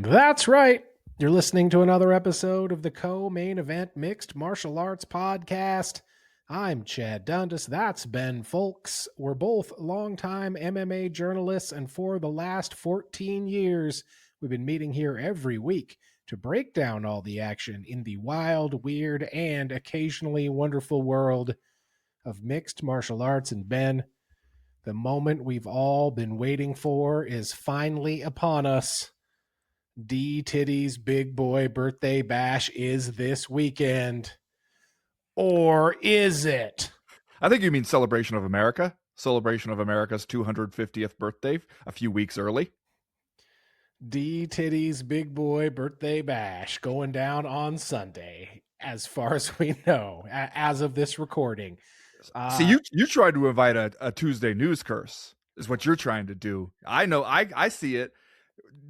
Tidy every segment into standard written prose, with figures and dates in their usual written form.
That's right. You're listening to another episode of the co-main event mixed martial arts podcast. I'm Chad Dundas. That's Ben Folks. We're both longtime MMA journalists, and for the last 14 years, we've been meeting here every week to break down all the action in the wild, weird, and occasionally wonderful world of mixed martial arts. And Ben, the moment we've all been waiting for is finally upon us. D-Tiddy's big boy birthday bash is this weekend. Or is it? I think you mean Celebration of America. Celebration of America's 250th birthday a few weeks early. D-Tiddy's big boy birthday bash going down on Sunday, as far as we know, as of this recording. See, you tried to invite a Tuesday news curse, is what you're trying to do. I know, I see it.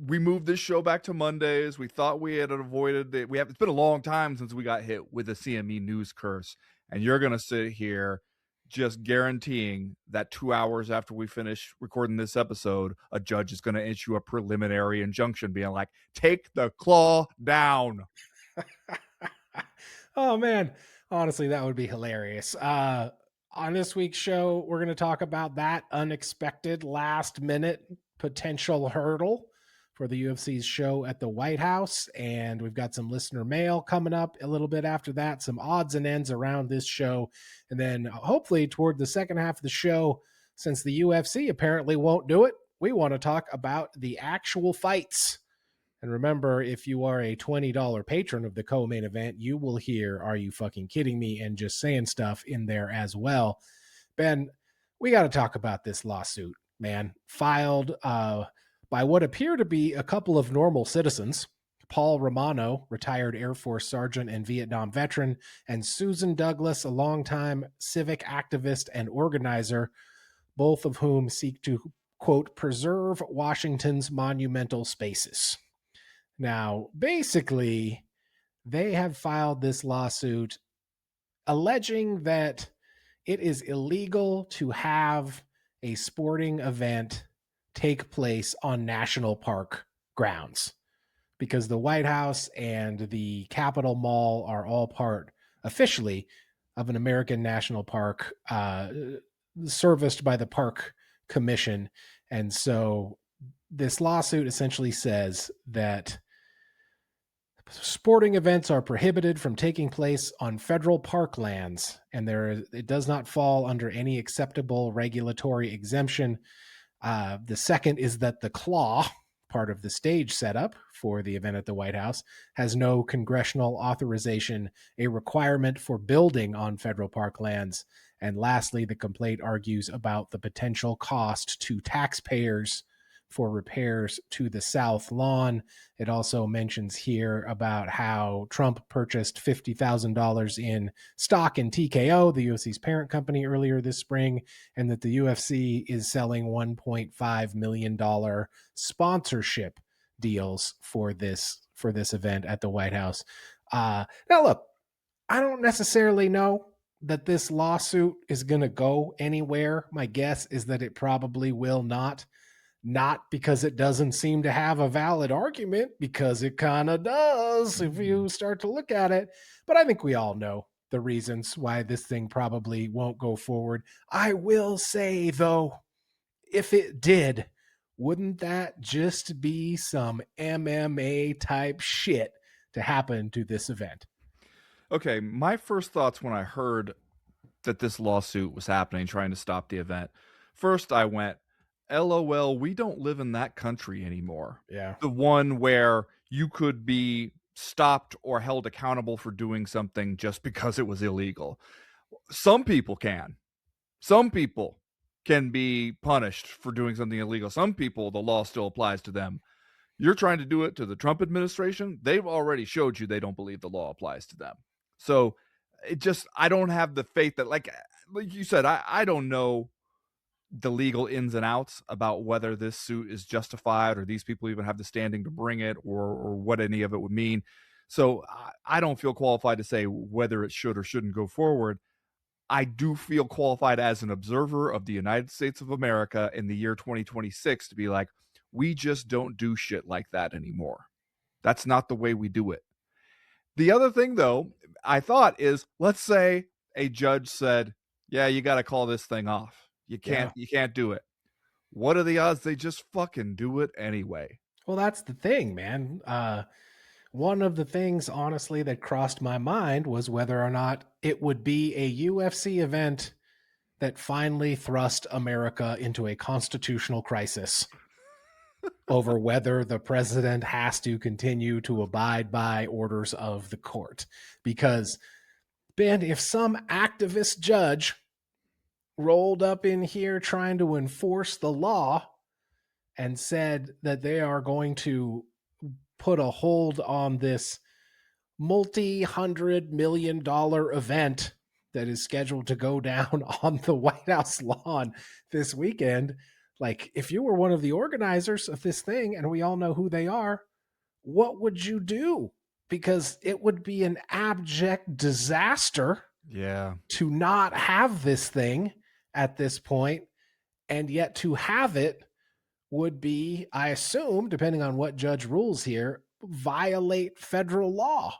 We moved this show back to Mondays. We thought we had avoided it. It's been a long time since we got hit with a CME news curse, and you're gonna sit here just guaranteeing that 2 hours after we finish recording this episode, a judge is going to issue a preliminary injunction being like, take the claw down. Oh, man. Honestly, that would be hilarious. On this week's show, we're going to talk about that unexpected last minute potential hurdle for the UFC's show at the White House. And we've got some listener mail coming up a little bit after that, some odds and ends around this show. And then hopefully toward the second half of the show, since the UFC apparently won't do it, we want to talk about the actual fights. And remember, if you are a $20 patron of the co-main event, you will hear, "Are you fucking kidding me?" and just saying stuff in there as well. Ben, we got to talk about this lawsuit, man. Filed by what appear to be a couple of normal citizens. Paul Romano, retired Air Force sergeant and Vietnam veteran, and Susan Douglas, a longtime civic activist and organizer, both of whom seek to, quote, preserve Washington's monumental spaces. Now, basically, they have filed this lawsuit alleging that it is illegal to have a sporting event take place on national park grounds because the White House and the Capitol Mall are all part officially of an American national park serviced by the Park Commission. And so this lawsuit essentially says that sporting events are prohibited from taking place on federal parklands, and it does not fall under any acceptable regulatory exemption. The second is that the claw, part of the stage setup for the event at the White House, has no congressional authorization, a requirement for building on federal parklands. And lastly, the complaint argues about the potential cost to taxpayers for repairs to the South Lawn. It also mentions here about how Trump purchased $50,000 in stock in TKO, the UFC's parent company, earlier this spring, and that the UFC is selling $1.5 million sponsorship deals for this event at the White House. Now, look, I don't necessarily know that this lawsuit is going to go anywhere. My guess is that it probably will not. Not because it doesn't seem to have a valid argument, because it kind of does if you start to look at it. But I think we all know the reasons why this thing probably won't go forward. I will say, though, if it did, wouldn't that just be some MMA type shit to happen to this event? Okay, my first thoughts when I heard that this lawsuit was happening, trying to stop the event, first I went, LOL, we don't live in that country anymore. Yeah. The one where you could be stopped or held accountable for doing something just because it was illegal. Some people can. Some people can be punished for doing something illegal. Some people, the law still applies to them. You're trying to do it to the Trump administration. They've already showed you they don't believe the law applies to them. So I don't have the faith that, like you said, I don't know the legal ins and outs about whether this suit is justified or these people even have the standing to bring it or what any of it would mean. So I don't feel qualified to say whether it should or shouldn't go forward. I do feel qualified as an observer of the United States of America in the year 2026 to be like, we just don't do shit like that anymore. That's not the way we do it. The other thing, though, I thought is, let's say a judge said, "Yeah, you got to call this thing off. Yeah. You can't do it." What are the odds they just fucking do it anyway? Well, that's the thing, man. One of the things, honestly, that crossed my mind was whether or not it would be a UFC event that finally thrust America into a constitutional crisis over whether the president has to continue to abide by orders of the court. Because, Ben, if some activist judge rolled up in here trying to enforce the law and said that they are going to put a hold on this multi-$100 million event that is scheduled to go down on the White House lawn this weekend. Like, if you were one of the organizers of this thing, and we all know who they are, what would you do? Because it would be an abject disaster Yeah. to not have this thing at this point, and yet to have it would be, I assume, depending on what judge rules here, violate federal law.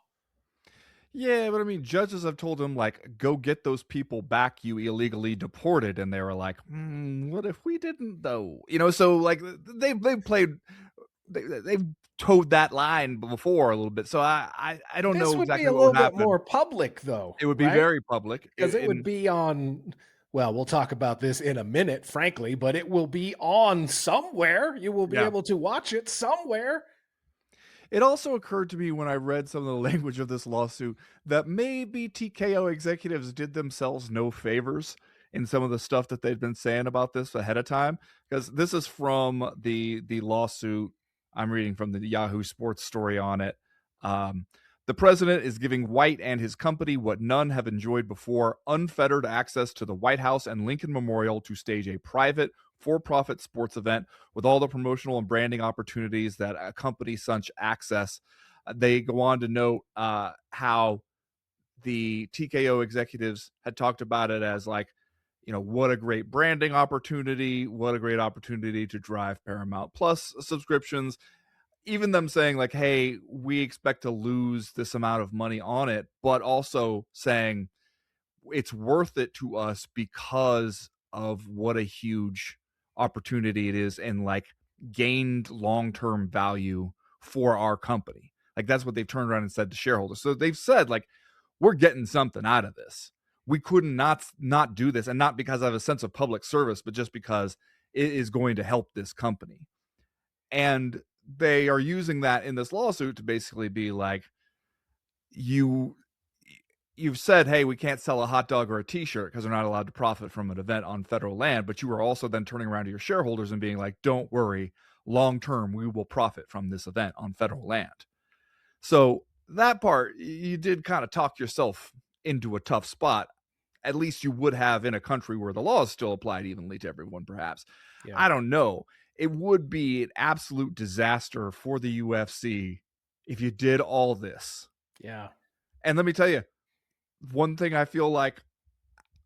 Yeah, but I mean, judges have told him, like, go get those people back you illegally deported. And they were like, what if we didn't, though? So like they've played, they've towed that line before a little bit. So I don't This know would be exactly a what little would bit happen. more public, though, It would be right? very public. Because it would be on, well, we'll talk about this in a minute, frankly, but it will be on somewhere. You will be Yeah. able to watch it somewhere. It also occurred to me when I read some of the language of this lawsuit that maybe TKO executives did themselves no favors in some of the stuff that they'd been saying about this ahead of time. Because this is from the lawsuit. I'm reading from the Yahoo Sports story on it. Um, the president is giving White and his company what none have enjoyed before: unfettered access to the White House and Lincoln Memorial to stage a private, for-profit sports event with all the promotional and branding opportunities that accompany such access. They go on to note how the TKO executives had talked about it as like, what a great branding opportunity, what a great opportunity to drive Paramount Plus subscriptions. Even them saying like, hey, we expect to lose this amount of money on it, but also saying it's worth it to us because of what a huge opportunity it is and like gained long-term value for our company. Like that's what they've turned around and said to shareholders. So they've said like, we're getting something out of this. We couldn't not do this, and not because I have a sense of public service, but just because it is going to help this company. And they are using that in this lawsuit to basically be like, you've said, hey, we can't sell a hot dog or a t-shirt because they're not allowed to profit from an event on federal land. But you are also then turning around to your shareholders and being like, don't worry, long term, we will profit from this event on federal land. So that part, you did kind of talk yourself into a tough spot. At least you would have in a country where the laws still applied evenly to everyone, perhaps. Yeah. I don't know. It would be an absolute disaster for the UFC if you did all this. Yeah. And let me tell you, one thing I feel like,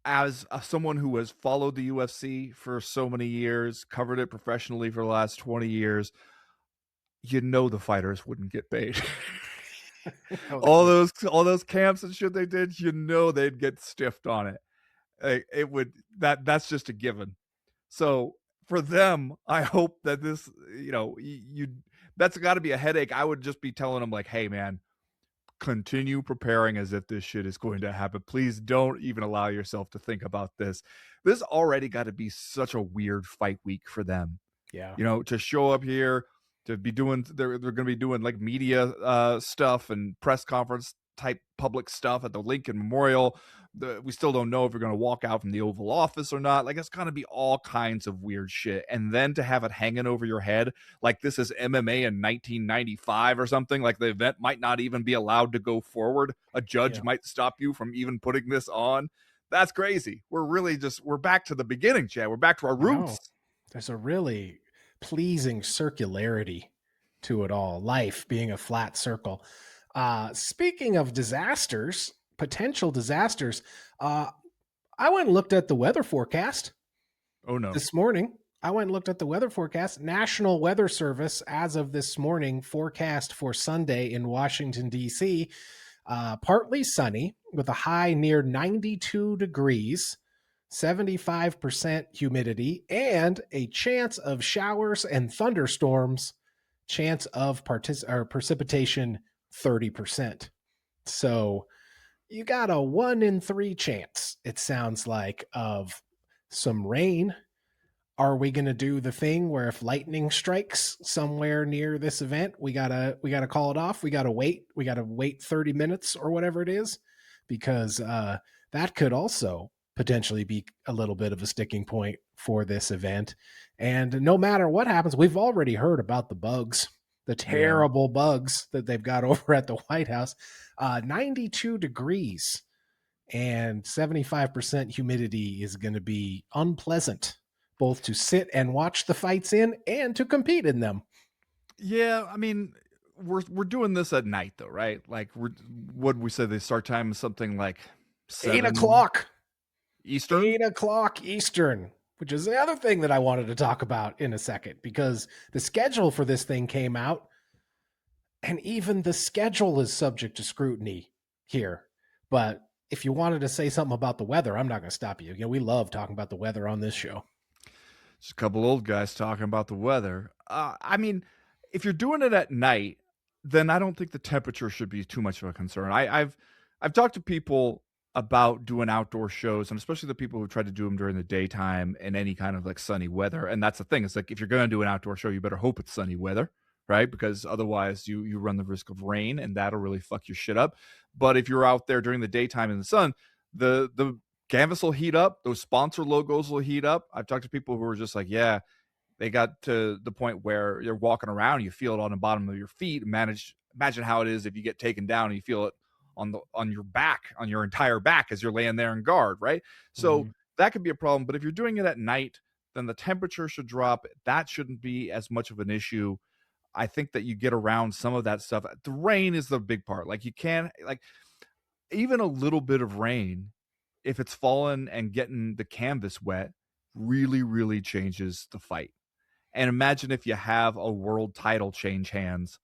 as someone who has followed the UFC for so many years, covered it professionally for the last 20 years, the fighters wouldn't get paid. No, all those camps and shit they did, they'd get stiffed on it. It would that's just a given. So for them, I hope that this, that's got to be a headache. I would just be telling them like, hey man, continue preparing as if this shit is going to happen. Please don't even allow yourself to think about this. This already got to be such a weird fight week for them. Yeah. To show up here, to be doing, they're going to be doing like media stuff and press conference type public stuff at the Lincoln Memorial. We still don't know if you're going to walk out from the Oval Office or not. Like, it's going to be all kinds of weird shit. And then to have it hanging over your head like this is MMA in 1995 or something, like the event might not even be allowed to go forward. A judge might stop you from even putting this on. That's crazy. We're back to the beginning, Chad. We're back to our roots. There's a really pleasing circularity to it all, life being a flat circle. Speaking of disasters, potential disasters, I went and looked at the weather forecast Oh no. this morning. I went and looked at the weather forecast. National Weather Service, as of this morning, forecast for Sunday in Washington, D.C., partly sunny with a high near 92 degrees, 75% humidity, and a chance of showers and thunderstorms, chance of precipitation 30%. So you got a 1 in 3 chance, it sounds like, of some rain. Are we going to do the thing where if lightning strikes somewhere near this event, we gotta call it off? We gotta wait 30 minutes or whatever it is, because that could also potentially be a little bit of a sticking point for this event. And no matter what happens, we've already heard about the bugs, the Yeah. terrible bugs that they've got over at the White House. 92 degrees and 75% humidity is going to be unpleasant, both to sit and watch the fights in and to compete in them. Yeah, I mean, we're doing this at night though, right? Like what we say the start time is something like 8 7 o'clock, Eastern. 8 o'clock Eastern, which is the other thing that I wanted to talk about in a second, because the schedule for this thing came out, and even the schedule is subject to scrutiny here. But if you wanted to say something about the weather, I'm not going to stop you. You know, we love talking about the weather on this show. Just a couple old guys talking about the weather. I mean, if you're doing it at night, then I don't think the temperature should be too much of a concern. I've talked to people about doing outdoor shows, and especially the people who try to do them during the daytime in any kind of like sunny weather. And that's the thing. It's like if you're going to do an outdoor show, you better hope it's sunny weather, right? Because otherwise, you run the risk of rain, and that'll really fuck your shit up. But if you're out there during the daytime in the sun, the canvas will heat up. Those sponsor logos will heat up. I've talked to people who are just like, yeah, they got to the point where you're walking around, you feel it on the bottom of your feet. Imagine how it is if you get taken down and you feel it on your back, on your entire back as you're laying there in guard, right? So Mm-hmm. that could be a problem. But if you're doing it at night, then the temperature should drop. That shouldn't be as much of an issue. I think that you get around some of that stuff. The rain is the big part. Like you can like even a little bit of rain, if it's fallen and getting the canvas wet, really, really changes the fight. And imagine if you have a world title change hands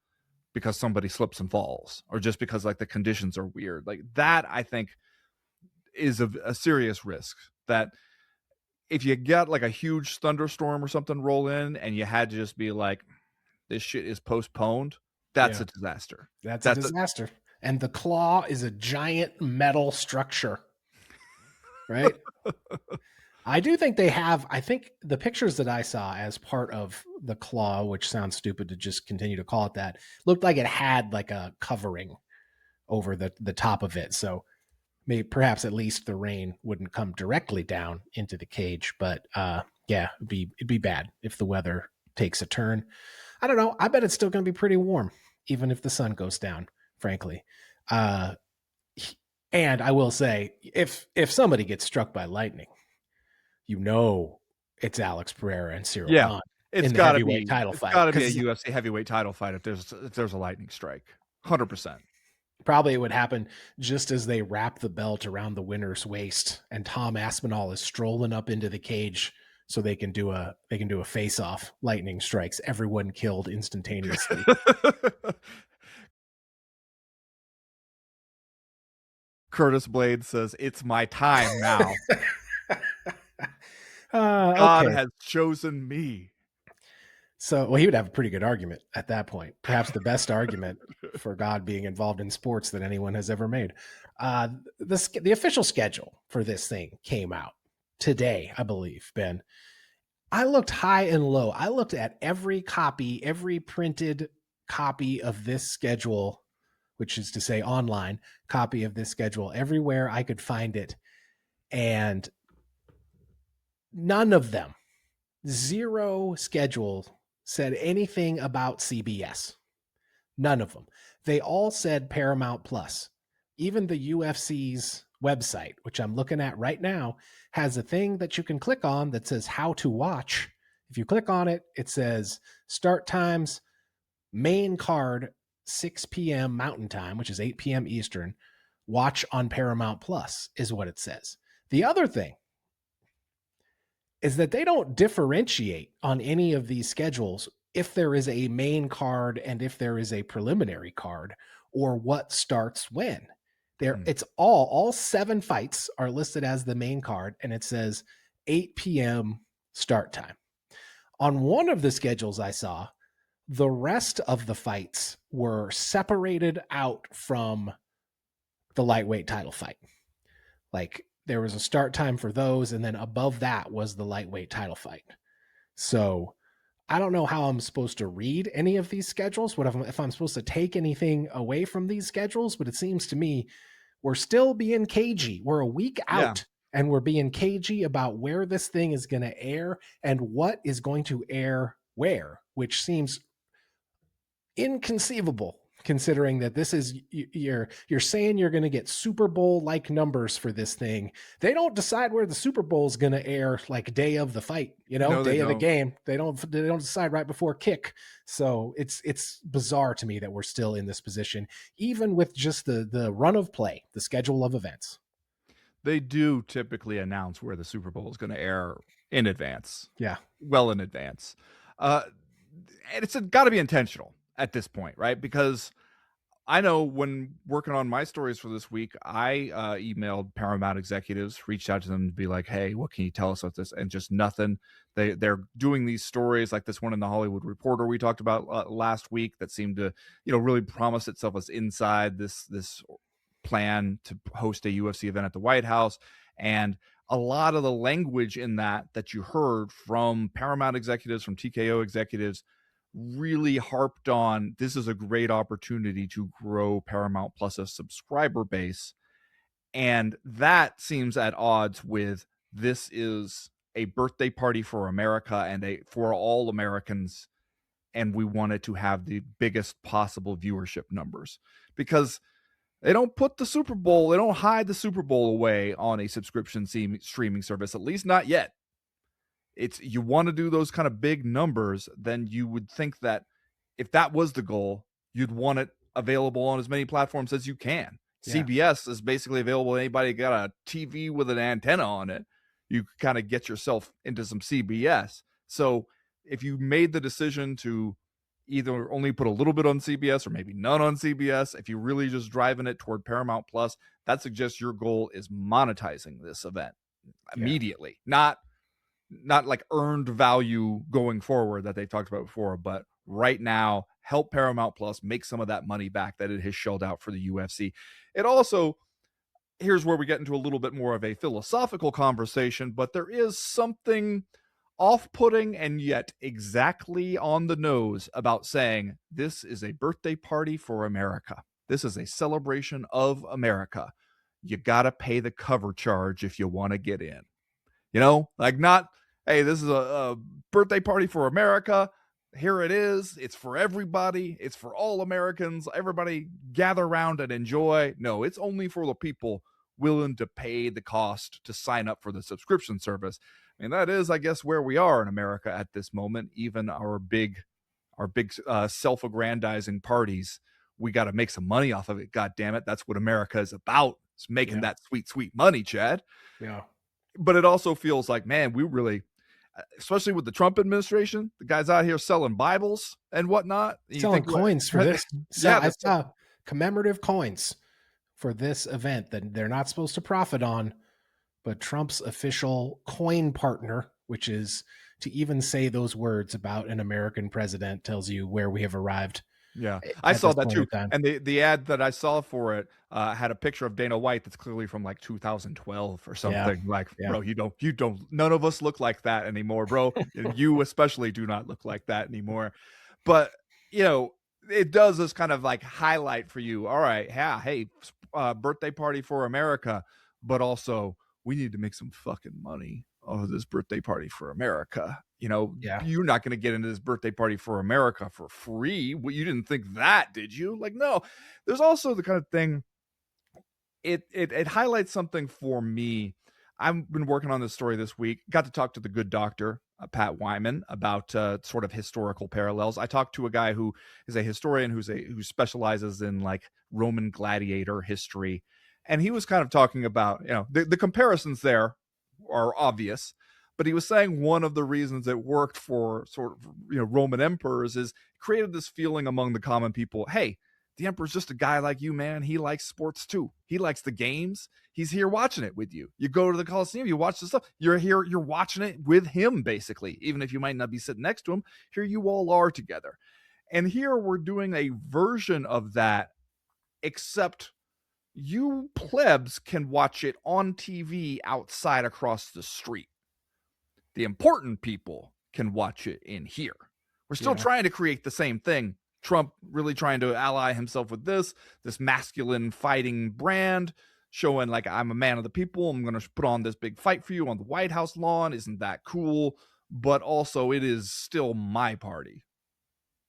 because somebody slips and falls, or just because like the conditions are weird. Like that, I think, is a serious risk. That if you get like a huge thunderstorm or something roll in and you had to just be like, this shit is postponed, that's Yeah, a disaster. that's a That's a disaster. And the claw is a giant metal structure, right? I do think they have, I think the pictures that I saw as part of the claw, which sounds stupid to just continue to call it that, looked like it had like a covering over the top of it. So maybe perhaps at least the rain wouldn't come directly down into the cage. But yeah, it'd be bad if the weather takes a turn. I don't know. I bet it's still going to be pretty warm, even if the sun goes down, frankly. Uh, and I will say, if somebody gets struck by lightning, you know it's Alex Pereira and Cyril Yeah, Gahn it's in the gotta heavyweight be title it's fight, gotta be a because UFC heavyweight title fight if there's a lightning strike. 100%. probably it would happen just as they wrap the belt around the winner's waist, and Tom Aspinall is strolling up into the cage so they can do a face off. Lightning strikes, everyone killed instantaneously. Curtis Blade says, "It's my time now. God Okay. has chosen me." So, well, he would have a pretty good argument at that point. Perhaps the best argument for God being involved in sports that anyone has ever made. Uh, the official schedule for this thing came out today, I believe, Ben. I looked high and low. I looked at every copy, every printed copy of this schedule, which is to say online copy of this schedule, everywhere I could find it. And none of them, zero schedule, said anything about CBS. None of them. They all said Paramount Plus. Even the UFC's website, which I'm looking at right now, has a thing that you can click on that says how to watch. If you click on it, it says start times, main card, 6 p.m. Mountain Time, which is 8 p.m. Eastern. Watch on Paramount Plus is what it says. The other thing, is that they don't differentiate on any of these schedules if there is a main card and if there is a preliminary card or what starts when. There Hmm. it's all 7 fights are listed as the main card and it says 8 p.m. start time. On one of the schedules I saw, the rest of the fights were separated out from the lightweight title fight. Like there was a start time for those, and then above that was the lightweight title fight. So I don't know how I'm supposed to read any of these schedules, what if I'm supposed to take anything away from these schedules, but it seems to me we're still being cagey. We're a week Yeah, out and we're being cagey about where this thing is going to air and what is going to air where, which seems inconceivable considering that this is you're saying you're going to get Super Bowl like numbers for this thing. They don't decide where the Super Bowl is going to air like day of the fight, no, they day of the don't. game. They don't decide right before kick. So it's bizarre to me that we're still in this position even with just the run of play, the schedule of events. They do typically announce where the Super Bowl is going to air in advance, Yeah. well in advance. Uh, and it's got to be intentional at this point, right? Because I know when working on my stories for this week, I emailed Paramount executives, reached out to them to be like, "Hey, what can you tell us about this?" And just nothing. They're doing these stories like this one in the Hollywood Reporter we talked about last week that seemed to really promise itself as inside this plan to host a UFC event at the White House. And a lot of the language in that you heard from Paramount executives, from TKO executives, really harped on this is a great opportunity to grow Paramount Plus's subscriber base. And that seems at odds with this is a birthday party for America and for all Americans, and we wanted to have the biggest possible viewership numbers because they don't put the Super Bowl, they don't hide the Super Bowl away on a subscription streaming service, at least not yet. It's you want to do those kind of big numbers, then you would think that if that was the goal, you'd want it available on as many platforms as you can. Yeah. CBS is basically available to anybody got a TV with an antenna on it. You kind of get yourself into some CBS. So if you made the decision to either only put a little bit on CBS or maybe none on CBS, if you're really just driving it toward Paramount Plus, that suggests your goal is monetizing this event Yeah. immediately, not like earned value going forward that they've talked about before, but right now help Paramount Plus make some of that money back that it has shelled out for the UFC. It also, here's where we get into a little bit more of a philosophical conversation, but there is something off-putting and yet exactly on the nose about saying this is a birthday party for America. This is a celebration of America. You got to pay the cover charge if you want to get in. Like not, hey, this is a birthday party for America. Here it is. It's for everybody. It's for all Americans. Everybody gather around and enjoy. No, it's only for the people willing to pay the cost to sign up for the subscription service. I mean, that is, I guess, where we are in America at this moment. Even our big self-aggrandizing parties, we got to make some money off of it. God damn it. That's what America is about. It's making Yeah. that sweet, sweet money, Chad. Yeah. But it also feels like, man, we really, especially with the Trump administration, the guys out here selling Bibles and whatnot. You Selling think, coins for this. yeah, I that's saw commemorative coins for this event that they're not supposed to profit on, but Trump's official coin partner, which is to even say those words about an American president, tells you where we have arrived yeah, I at saw this that point too. in time. And the ad that I saw for it had a picture of Dana White that's clearly from like 2012 or Yeah. something. Like, Yeah. bro, you don't, none of us look like that anymore, bro. You especially do not look like that anymore. But it does this kind of like highlight for you. All right, yeah, hey, birthday party for America, but also we need to make some fucking money off of this birthday party for America. Yeah. You're not going to get into this birthday party for America for free. Well, you didn't think that, did you? Like, no. There's also the kind of thing. It highlights something for me. I've been working on this story this week. Got to talk to the good doctor, Pat Wyman, about sort of historical parallels. I talked to a guy who is a historian who specializes in like Roman gladiator history, and he was kind of talking about the comparisons there are obvious, But he was saying one of the reasons it worked for sort of Roman emperors is created this feeling among the common people. Hey, the emperor's just a guy like you, man. He likes sports too. He likes the games. He's here watching it with you. You go to the Coliseum, you watch the stuff. You're here, you're watching it with him, basically. Even if you might not be sitting next to him, here you all are together. And here we're doing a version of that, except you plebs can watch it on TV outside across the street. The important people can watch it in here. We're still trying to create the same thing. Trump really trying to ally himself with this masculine fighting brand, showing like, I'm a man of the people. I'm going to put on this big fight for you on the White House lawn. Isn't that cool? But also, it is still my party,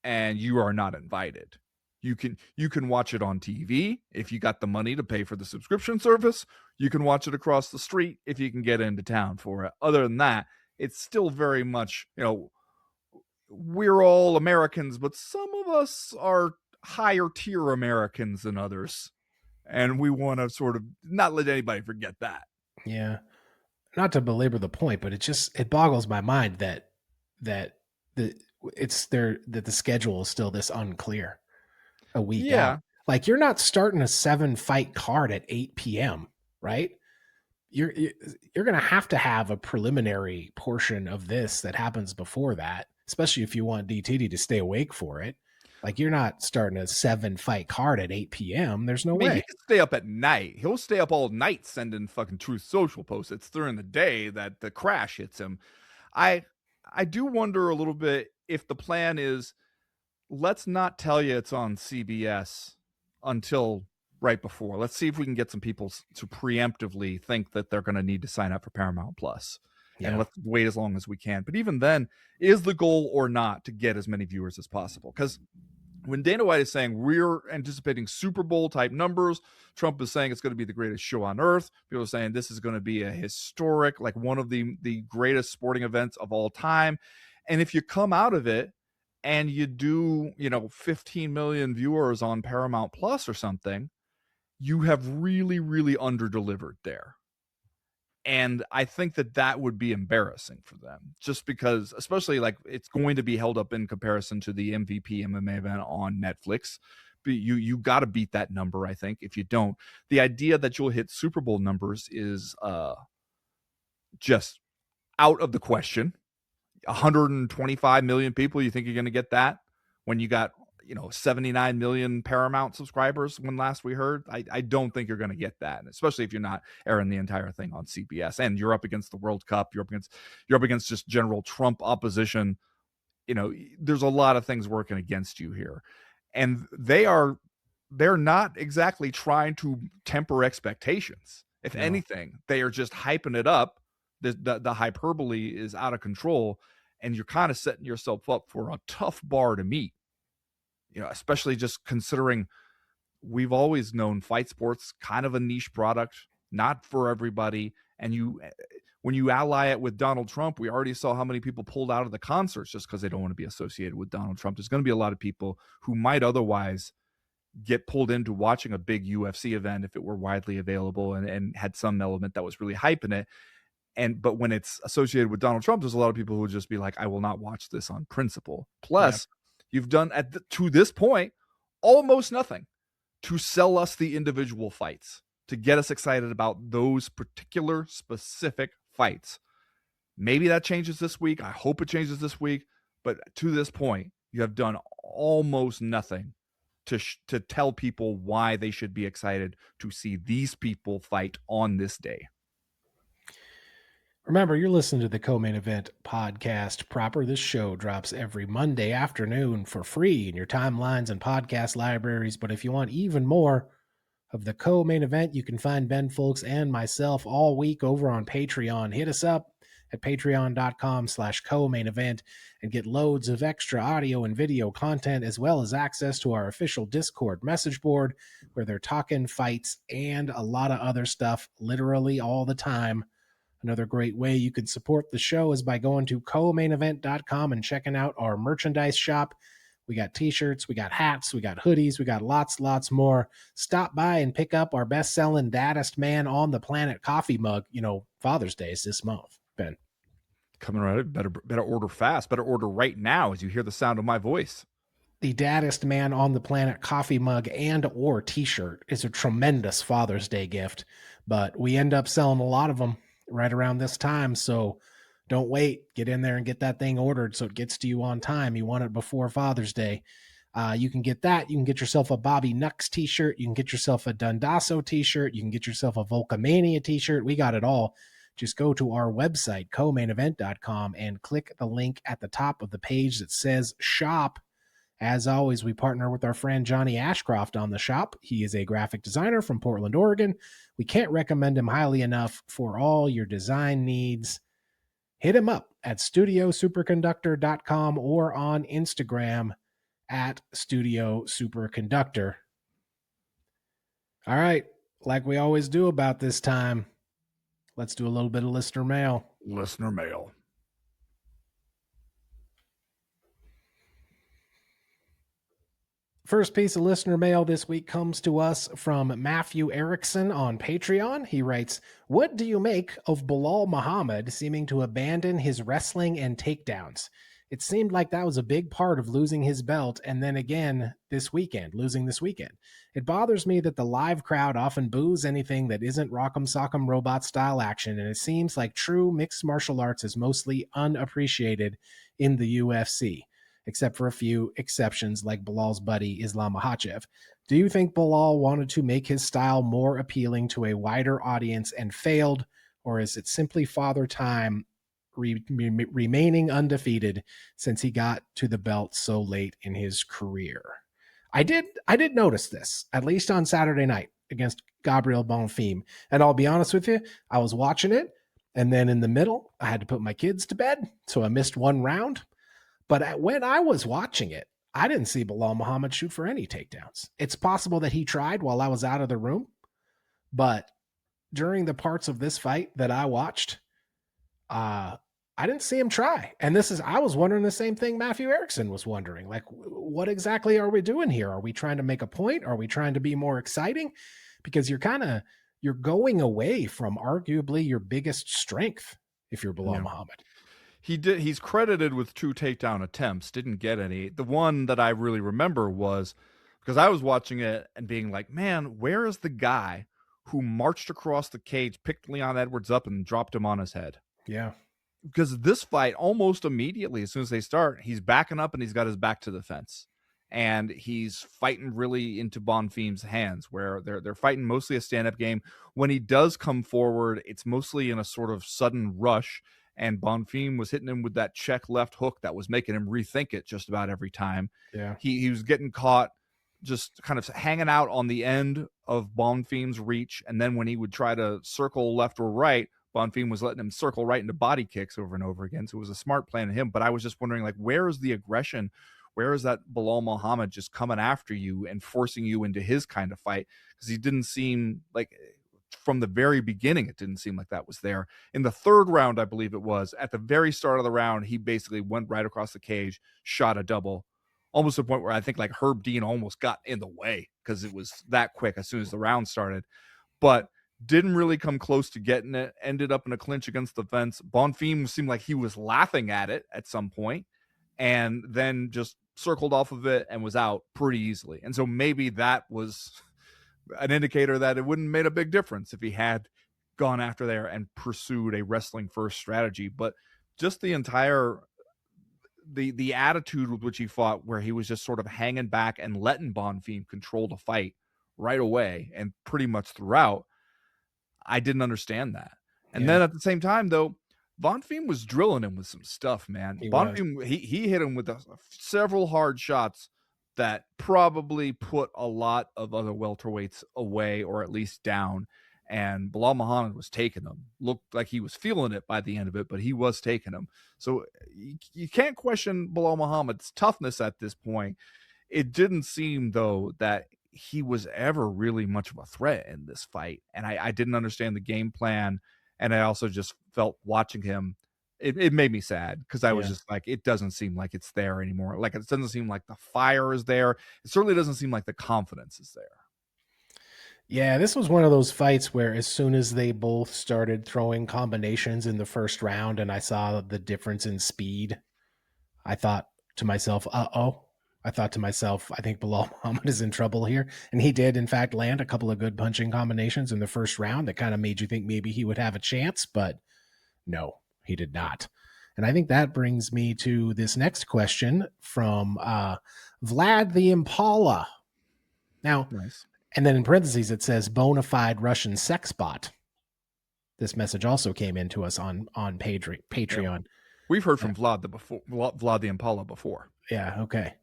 and you are not invited. You can watch it on TV if you got the money to pay for the subscription service. You can watch it across the street if you can get into town for it. Other than that, it's still very much, we're all Americans, but some of us are higher tier Americans than others. And we want to sort of not let anybody forget that. Yeah. Not to belabor the point, but it boggles my mind that the the schedule is still this unclear a week out. Like, you're not starting a 7-fight card at 8 p.m., right? You're going to have a preliminary portion of this that happens before that, especially if you want D-Tiddy to stay awake for it. Like, you're not starting a 7-fight card at 8 p.m. There's no way. He can stay up at night. He'll stay up all night sending fucking Truth Social posts. It's during the day that the crash hits him. I do wonder a little bit if the plan is, let's not tell you it's on CBS until right before. Let's see if we can get some people to preemptively think that they're going to need to sign up for Paramount Plus. And let's wait as long as we can. But even then, is the goal or not to get as many viewers as possible? Because when Dana White is saying we're anticipating Super Bowl type numbers, Trump is saying it's going to be the greatest show on earth. People are saying this is going to be a historic, like one of the greatest sporting events of all time. And if you come out of it and you do, 15 million viewers on Paramount Plus or something, you have really, really underdelivered there. And I think that would be embarrassing for them, just because, especially like it's going to be held up in comparison to the MVP MMA event on Netflix. But you got to beat that number, I think. If you don't, the idea that you'll hit Super Bowl numbers is just out of the question. 125 million people, you think you're going to get that when you got 79 million Paramount subscribers when last we heard? I don't think you're going to get that, especially if you're not airing the entire thing on CBS, and you're up against the World Cup, you're up against just general Trump opposition. There's a lot of things working against you here, and they're not exactly trying to temper expectations. If anything, they are just hyping it up. The hyperbole is out of control, and you're kind of setting yourself up for a tough bar to meet. Especially just considering we've always known fight sports kind of a niche product, not for everybody. And when you ally it with Donald Trump, we already saw how many people pulled out of the concerts just because they don't want to be associated with Donald Trump. There's going to be a lot of people who might otherwise get pulled into watching a big UFC event if it were widely available and had some element that was really hyping it. But when it's associated with Donald Trump, there's a lot of people who would just be like, I will not watch this on principle. Plus, you've done to this point almost nothing to sell us the individual fights, to get us excited about those particular specific fights. Maybe that changes this week. I hope it changes this week. But to this point, you have done almost nothing to tell people why they should be excited to see these people fight on this day. Remember, you're listening to the Co-Main Event podcast proper. This show drops every Monday afternoon for free in your timelines and podcast libraries. But if you want even more of the Co-Main Event, you can find Ben Folks and myself all week over on Patreon. Hit us up at patreon.com/co-main event and get loads of extra audio and video content, as well as access to our official Discord message board where they're talking fights and a lot of other stuff literally all the time. Another great way you could support the show is by going to co-mainevent.com and checking out our merchandise shop. We got t-shirts, we got hats, we got hoodies, we got lots more. Stop by and pick up our best-selling Daddest Man on the Planet coffee mug. Father's Day is this month, Ben. Coming right up. Better order fast. Better order right now as you hear the sound of my voice. The daddest man on the planet coffee mug and or t-shirt is a tremendous Father's Day gift, but we end up selling a lot of them right around this time, so don't wait. Get in there and get that thing ordered so it gets to you on time. You want it before Father's Day. You can get that. You can get yourself a Bobby Nux t-shirt. You can get yourself a Dundasso t-shirt. You can get yourself a Volcamania t-shirt. We got it all. Just go to our website, comainevent.com, and click the link at the top of the page that says shop. As always, we partner with our friend Johnny Ashcroft on the shop. He is a graphic designer from Portland, Oregon. We can't recommend him highly enough for all your design needs. Hit him up at studiosuperconductor.com or on Instagram at Studio Superconductor. All right, like we always do about this time, let's do a little bit of listener mail. Listener mail. First piece of listener mail this week comes to us from Matthew Erickson on Patreon. He writes, "What do you make of Bilal Muhammad seeming to abandon his wrestling and takedowns? It seemed like that was a big part of losing his belt, and then again losing this weekend. It bothers me that the live crowd often boos anything that isn't Rock'em Sock'em Robot style action, and it seems like true mixed martial arts is mostly unappreciated in the UFC. Except for a few exceptions like Bilal's buddy Islam Makhachev. Do you think Bilal wanted to make his style more appealing to a wider audience and failed, or is it simply Father Time remaining undefeated since he got to the belt so late in his career?" I did notice this, at least on Saturday night against Gabriel Bonfim. And I'll be honest with you, I was watching it, and then in the middle, I had to put my kids to bed, so I missed one round. But when I was watching it, I didn't see Bilal Muhammad shoot for any takedowns. It's possible that he tried while I was out of the room, but during the parts of this fight that I watched, I didn't see him try. And I was wondering the same thing Matthew Erickson was wondering. Like, what exactly are we doing here? Are we trying to make a point? Are we trying to be more exciting? Because you're going away from arguably your biggest strength if you're Bilal Muhammad. He's credited with 2 takedown attempts, didn't get any. The one that I really remember was because I was watching it and being like, man, where is the guy who marched across the cage, picked Leon Edwards up and dropped him on his head? Yeah. Because this fight, almost immediately, as soon as they start, he's backing up and he's got his back to the fence. And he's fighting really into Bonfim's hands, where they're fighting mostly a stand-up game. When he does come forward, it's mostly in a sort of sudden rush, and Bonfim was hitting him with that check left hook that was making him rethink it just about every time. Yeah. He was getting caught just kind of hanging out on the end of Bonfim's reach, and then when he would try to circle left or right, Bonfim was letting him circle right into body kicks over and over again. So it was a smart plan of him. But I was just wondering, like, where is the aggression? Where is that Bilal Muhammad just coming after you and forcing you into his kind of fight? Because he didn't seem like, from the very beginning, it didn't seem like that was there. In the third round, I believe it was, at the very start of the round, he basically went right across the cage, shot a double, almost to the point where I think like Herb Dean almost got in the way because it was that quick as soon as the round started. But didn't really come close to getting it, ended up in a clinch against the fence. Bonfim seemed like he was laughing at it at some point, and then just circled off of it and was out pretty easily. And so maybe that was an indicator that it wouldn't have made a big difference if he had gone after there and pursued a wrestling first strategy. But just the entire the attitude with which he fought, where he was just sort of hanging back and letting Bonfim control the fight right away and pretty much throughout, I didn't understand that. And then at the same time, though, Bonfim was drilling him with some stuff, man. Bonfim, he hit him with several hard shots that probably put a lot of other welterweights away, or at least down. And Bilal Muhammad was taking them. Looked like he was feeling it by the end of it, but he was taking them. So you can't question Bilal Muhammad's toughness at this point. It didn't seem, though, that he was ever really much of a threat in this fight. And I didn't understand the game plan. And I also just felt watching him, it made me sad because I was just like, it doesn't seem like it's there anymore. Like, it doesn't seem like the fire is there. It certainly doesn't seem like the confidence is there. Yeah, this was one of those fights where as soon as they both started throwing combinations in the first round and I saw the difference in speed, I thought to myself, uh-oh. I thought to myself, I think Bilal Muhammad is in trouble here. And he did, in fact, land a couple of good punching combinations in the first round that kind of made you think maybe he would have a chance, but no, he did not. And I think that brings me to this next question from Vlad the Impala. Now, Nice. and then in parentheses, it says bona fide Russian sex bot. This message also came into us on Yeah, Patreon. we've heard from Vlad the Impala before. Yeah, okay.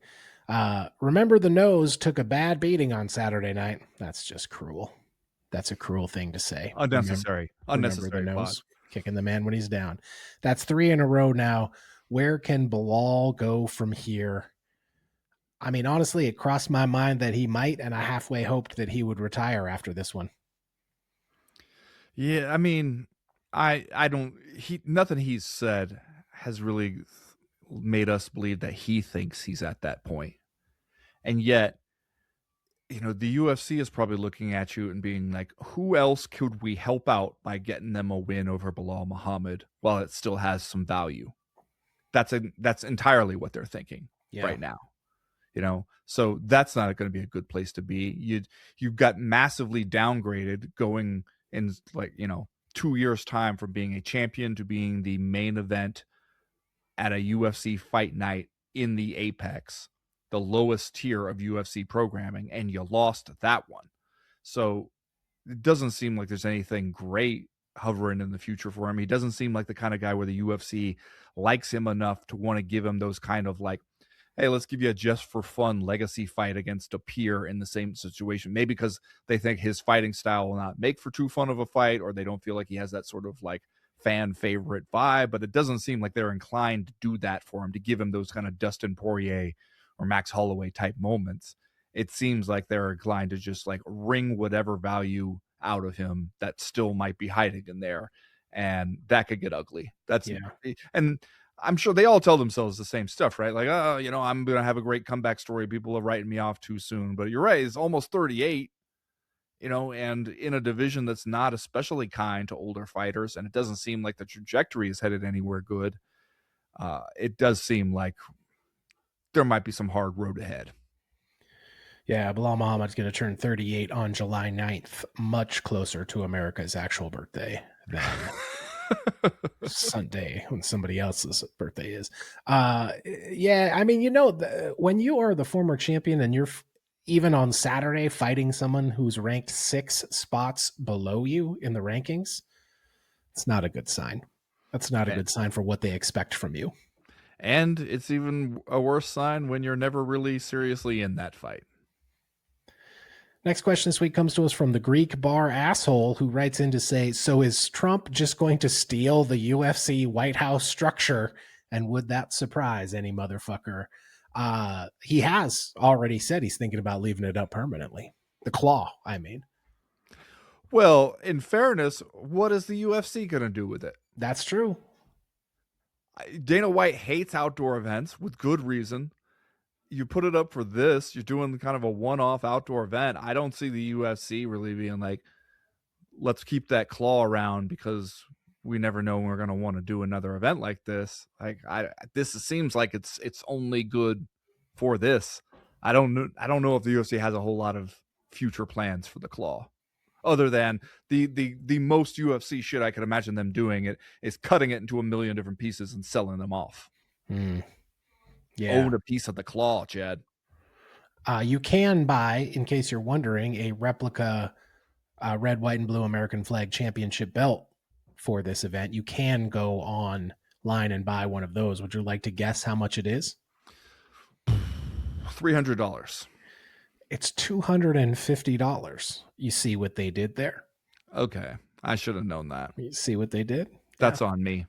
Remember the nose took a bad beating on Saturday night. That's just cruel. That's a cruel thing to say. Remember the Unnecessary, Vlad. nose kicking the man when he's down. That's 3 in a row now. Where can Bilal go from here? I mean, honestly, it crossed my mind that he might, and I halfway hoped that he would retire after this one. Yeah, I mean, I don't he nothing he's said has really made us believe that he thinks he's at that point. And yet, the UFC is probably looking at you and being like, who else could we help out by getting them a win over Bilal Muhammad while it still has some value? That's entirely what they're thinking Yeah. right now. So that's not going to be a good place to be. You've got massively downgraded going in 2 years time from being a champion to being the main event at a UFC fight night in the apex, the lowest tier of UFC programming, and you lost that one. So it doesn't seem like there's anything great hovering in the future for him. He doesn't seem like the kind of guy where the UFC likes him enough to want to give him those kind of like, hey, let's give you a just for fun legacy fight against a peer in the same situation. Maybe because they think his fighting style will not make for too fun of a fight, or they don't feel like he has that sort of like fan favorite vibe. But it doesn't seem like they're inclined to do that for him, to give him those kind of Dustin Poirier or Max Holloway type moments. It seems like they're inclined to just like wring whatever value out of him that still might be hiding in there. And that could get ugly. And I'm sure they all tell themselves the same stuff, right? Like, oh, I'm going to have a great comeback story. People are writing me off too soon. But you're right. It's almost 38, and in a division that's not especially kind to older fighters. And it doesn't seem like the trajectory is headed anywhere good. It does seem like there might be some hard road ahead. Yeah, Bilal Muhammad's going to turn 38 on July 9th, much closer to America's actual birthday than Sunday when somebody else's birthday is. Yeah, I mean, when you are the former champion and you're even on Saturday fighting someone who's ranked 6 spots below you in the rankings, it's not a good sign. That's not a good sign for what they expect from you. And it's even a worse sign when you're never really seriously in that fight. Next question this week comes to us from the Greek bar asshole, who writes in to say, so is Trump just going to steal the UFC White House structure? And would that surprise any motherfucker? He has already said he's thinking about leaving it up permanently. The claw, I mean. Well, in fairness, what is the UFC going to do with it? That's true. Dana White hates outdoor events with good reason. You put it up for this, you're doing kind of a one-off outdoor event. I don't see the UFC really being like, let's keep that claw around because we never know when we're going to want to do another event like this. Like, this seems like it's only good for this. I don't know if the UFC has a whole lot of future plans for the claw, other than the most UFC shit I could imagine them doing it is cutting it into a million different pieces and selling them off. Yeah. Own a piece of the claw, Chad. You can buy, in case you're wondering, a replica red, white, and blue American flag championship belt for this event. You can go online and buy one of those. Would you like to guess how much it is? $300. It's $250. You see what they did there? Okay. I should have known that. You see what they did? That's on me.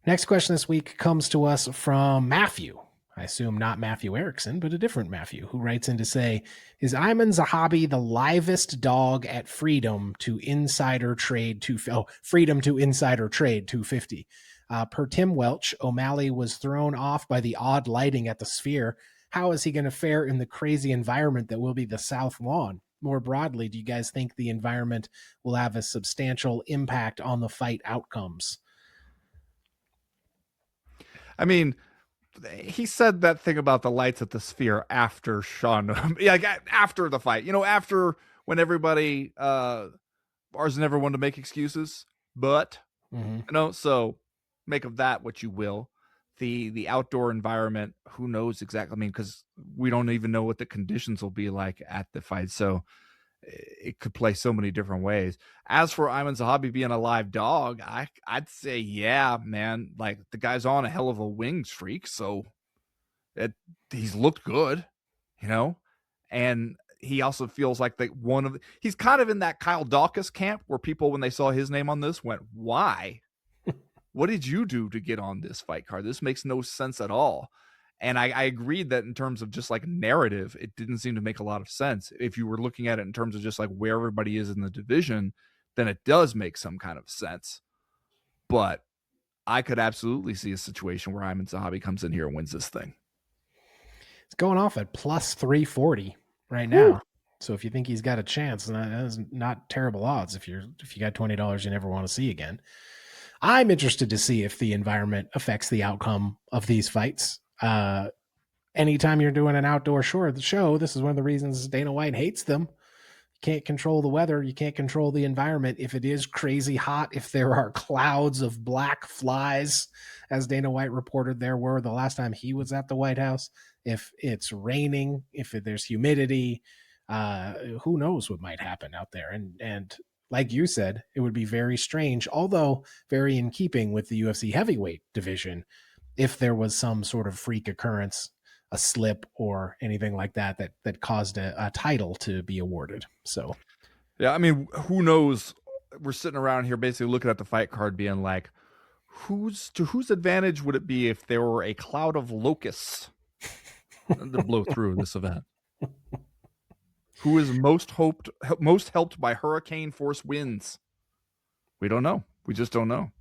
Next question this week comes to us from Matthew. I assume not Matthew Erickson, but a different Matthew, who writes in to say, is Ayman Zahabi the livest dog at Freedom to Insider Trade 250? Per Tim Welch, O'Malley was thrown off by the odd lighting at the Sphere. how is he going to fare in the crazy environment that will be the South Lawn? More broadly, do you guys think the environment will have a substantial impact on the fight outcomes? I mean, he said that thing about the lights at the Sphere after Sean, like after the fight. After when everybody Bars never one to make excuses, but Mm-hmm. so make of that what you will. The outdoor environment, who knows exactly? I mean, because we don't even know what the conditions will be like at the fight, so it could play so many different ways. As for Ayman Zahabi being a live dog, I'd say yeah, man. Like the guy's on a hell of a wing streak, so it he's looked good, you know, and he also feels like he's kind of in that Kyle Dawkins camp where people, when they saw his name on this, went, "Why? What did you do to get on this fight card? This makes no sense at all." And I agreed that in terms of just like narrative, it didn't seem to make a lot of sense. If you were looking at it in terms of just like where everybody is in the division, then it does make some kind of sense. But I could absolutely see a situation where Ayman Zahabi comes in here and wins this thing. It's going off at plus 340 right Whew. now. So if you think he's got a chance, that's not terrible odds. If you got $20 you never want to see again. I'm interested to see if the environment affects the outcome of these fights. Anytime you're doing an outdoor show, this is one of the reasons Dana White hates them. You can't control the weather. You can't control the environment. If it is crazy hot, if there are clouds of black flies, as Dana White reported there were the last time he was at the White House, if it's raining, if there's humidity, who knows what might happen out there. And like you said, it would be very strange, although very in keeping with the UFC heavyweight division, if there was some sort of freak occurrence, a slip or anything like that caused a title to be awarded. So Yeah, I mean, who knows? We're sitting around here basically looking at the fight card, being like, whose advantage would it be if there were a cloud of locusts to blow through this event? Who is most helped by hurricane force winds? We don't know. We just don't know.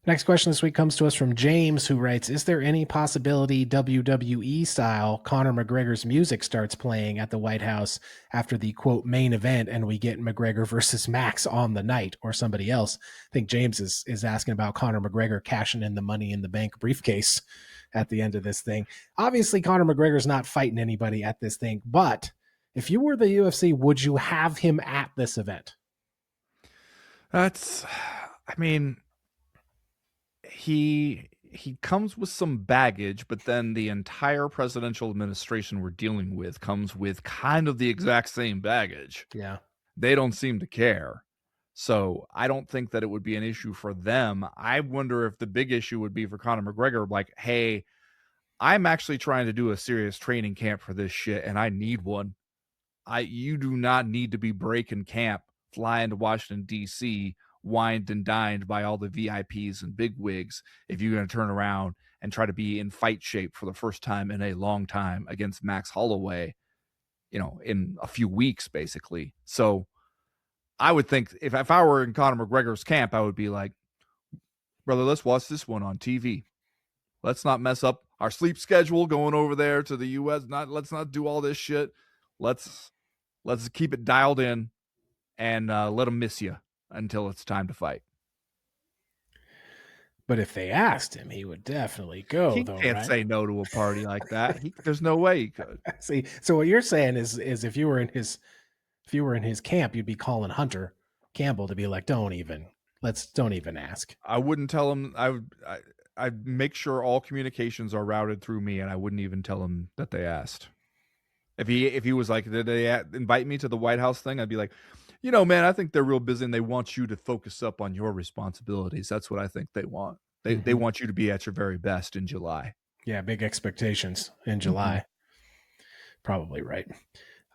next question this week comes to us from James, who writes, is there any possibility WWE style Conor McGregor's music starts playing at the White House after the quote main event and we get McGregor versus Max on the night or somebody else? I think James is asking about Conor McGregor cashing in the Money in the Bank briefcase at the end of this thing. Obviously, Conor McGregor's not fighting anybody at this thing, but if you were the UFC, would you have him at this event? I mean, he comes with some baggage, but then the entire presidential administration we're dealing with comes with kind of the exact same baggage. Yeah. They don't seem to care. So I don't think that it would be an issue for them. I wonder if the big issue would be for Conor McGregor, like, hey, I'm actually trying to do a serious training camp for this shit, and I need one. You do not need to be breaking camp, flying to Washington, D.C., wined and dined by all the VIPs and bigwigs if you're going to turn around and try to be in fight shape for the first time in a long time against Max Holloway, in a few weeks, basically. So I would think if I were in Conor McGregor's camp, I would be like, brother, let's watch this one on TV. Let's not mess up our sleep schedule going over there to the U.S. Let's not do all this shit. Let's keep it dialed in and let them miss you until it's time to fight. But if they asked him, he would definitely go, He though, can't right? say no to a party like that. There's no way he could. See, so what you're saying is if you were in his camp, you'd be calling Hunter Campbell to be like, don't even ask. I wouldn't tell him. I'd make sure all communications are routed through me, and I wouldn't even tell him that they asked. If he was like, did they invite me to the White House thing? I'd be like, man, I think they're real busy and they want you to focus up on your responsibilities. That's what I think they want. They want you to be at your very best in July. Yeah, big expectations in July. Mm-hmm. Probably right.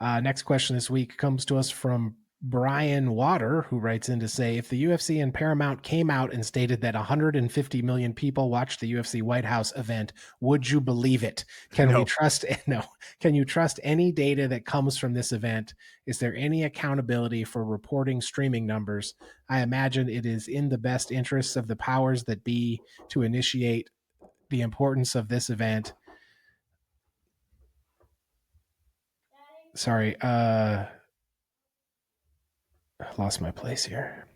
Next question this week comes to us from Brian Water, who writes in to say, if the UFC and Paramount came out and stated that 150 million people watched the UFC White House event, would you believe it? Can we trust? No. Can you trust any data that comes from this event? Is there any accountability for reporting streaming numbers? I imagine it is in the best interests of the powers that be to initiate the importance of this event. Sorry, lost my place here.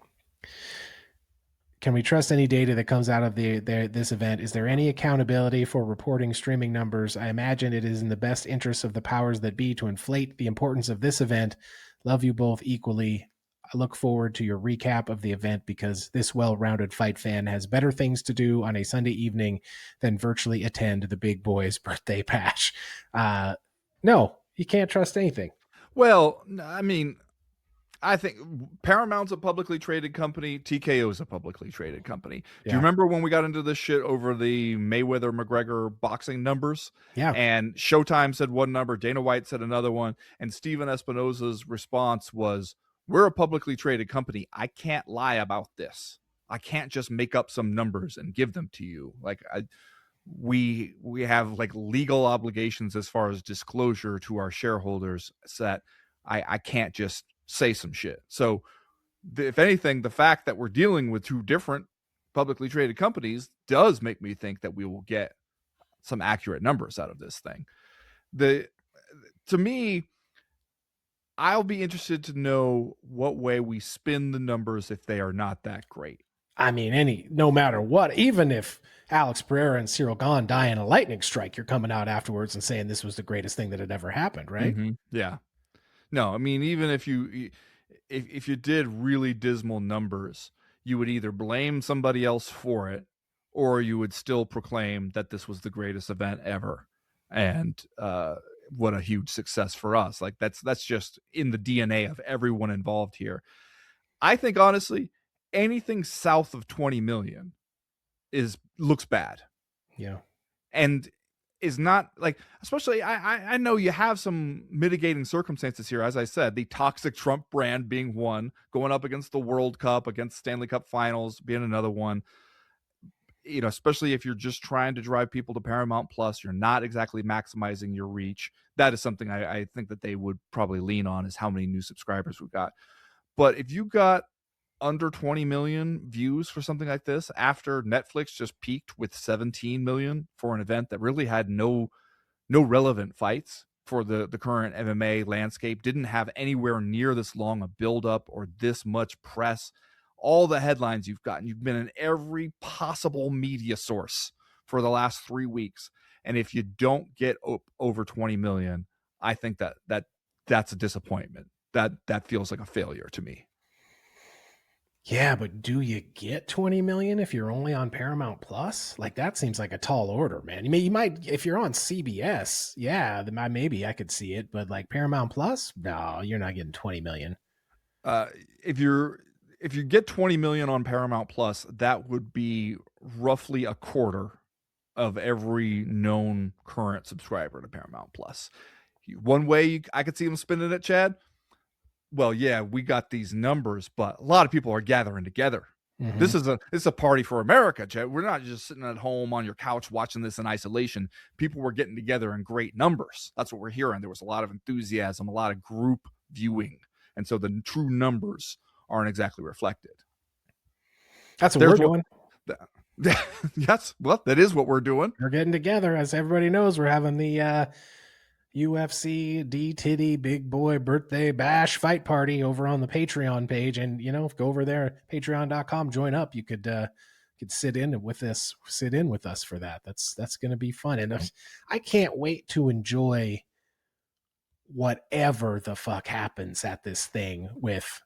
Can we trust any data that comes out of this event? Is there any accountability for reporting streaming numbers? I imagine it is in the best interest of the powers that be to inflate the importance of this event. Love you both equally. I look forward to your recap of the event because this well-rounded fight fan has better things to do on a Sunday evening than virtually attend the big boy's birthday bash. No, you can't trust anything. Well, I mean, I think Paramount's a publicly traded company. TKO is a publicly traded company. Do you Yeah. remember when we got into this shit over the Mayweather McGregor boxing numbers? Yeah. And Showtime said one number, Dana White said another one, and Steven Espinosa's response was, "We're a publicly traded company. I can't lie about this. I can't just make up some numbers and give them to you. Like we have like legal obligations as far as disclosure to our shareholders that I can't just say some shit." So if anything, the fact that we're dealing with two different publicly traded companies does make me think that we will get some accurate numbers out of this thing. To me, I'll be interested to know what way we spin the numbers if they are not that great. I mean, no matter what, even if Alex Pereira and Cyril Gahn die in a lightning strike, you're coming out afterwards and saying this was the greatest thing that had ever happened, right? Mm-hmm. Yeah. No, I mean, even if you did really dismal numbers, you would either blame somebody else for it, or you would still proclaim that this was the greatest event ever, and what a huge success for us. Like that's just in the DNA of everyone involved here. I think honestly, anything south of 20 million looks bad. Yeah. And is not like, especially I know you have some mitigating circumstances here. As I said, the toxic Trump brand being one, going up against the World Cup, against Stanley Cup Finals being another one. You know, especially if you're just trying to drive people to Paramount Plus, you're not exactly maximizing your reach. That is something I think that they would probably lean on, is how many new subscribers we've got. But if you got under 20 million views for something like this after Netflix just peaked with 17 million for an event that really had no relevant fights for the current MMA landscape, didn't have anywhere near this long a buildup or this much press, all the headlines you've gotten, you've been in every possible media source for the last 3 weeks, and if you don't get over 20 million, I think that's a disappointment. That feels like a failure to me. Yeah, but do you get 20 million if you're only on Paramount Plus? Like that seems like a tall order, man. You might if you're on CBS, yeah, then maybe I could see it, but like Paramount Plus, no, you're not getting 20 million. If you get 20 million on Paramount Plus, that would be roughly a quarter of every known current subscriber to Paramount Plus. One way I could see them spending it, Chad, well, yeah, we got these numbers, but a lot of people are gathering together. Mm-hmm. This is a party for America, Chad. We're not just sitting at home on your couch watching this in isolation. People were getting together in great numbers. That's what we're hearing. There was a lot of enthusiasm, a lot of group viewing, and so the true numbers aren't exactly reflected. That's what we're doing. Yes, well, that is what we're doing. We're getting together. As everybody knows, we're having the UFC D-Tiddy Big Boy Birthday Bash Fight Party over on the Patreon page. And, go over there, patreon.com, join up. You could sit in with us for that. That's going to be fun. And I can't wait to enjoy whatever the fuck happens at this thing with